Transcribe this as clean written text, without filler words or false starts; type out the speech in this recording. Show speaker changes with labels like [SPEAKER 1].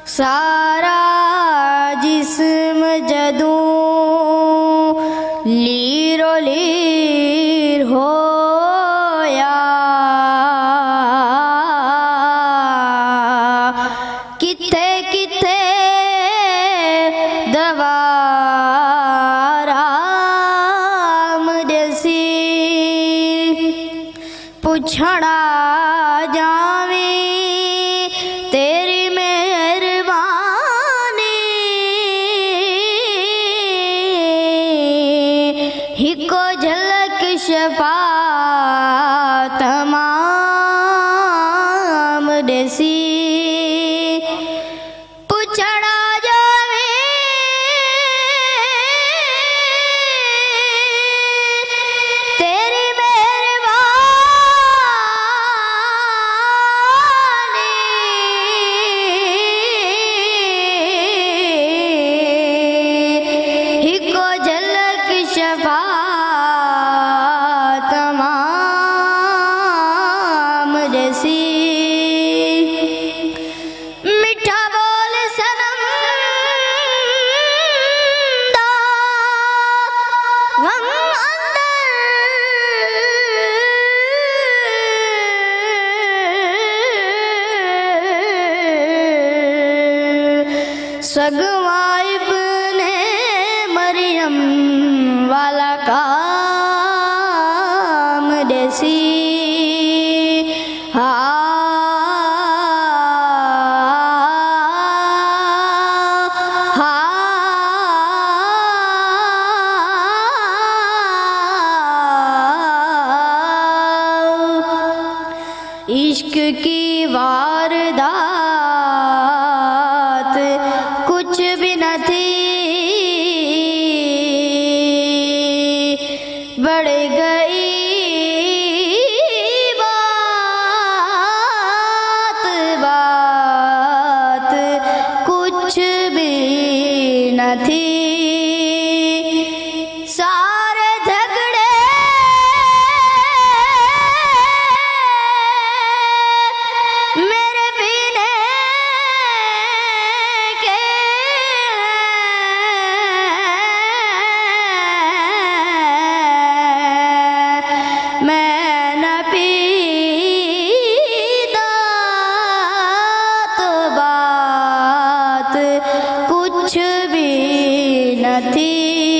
[SPEAKER 1] सारा जिस्म जदों लीरो लीर होया, किथे किथे दवा राम जैसी पुछड़ा जावे तेरी हिको झलक शफा तमाम देसी पुछड़ा जावे तेरी मेहरबानी, हिको झलक शफा मिठा बोल सनम दा गम अंदर सगवा इब्ने मरियम वाला काम देसी इश्क की वारदात कुछ भी न थी, बढ़ गई बात बात कुछ भी न थी। सारे झगड़े मेरे पीने के, मैं न पीता तो बात कुछ भी न थी।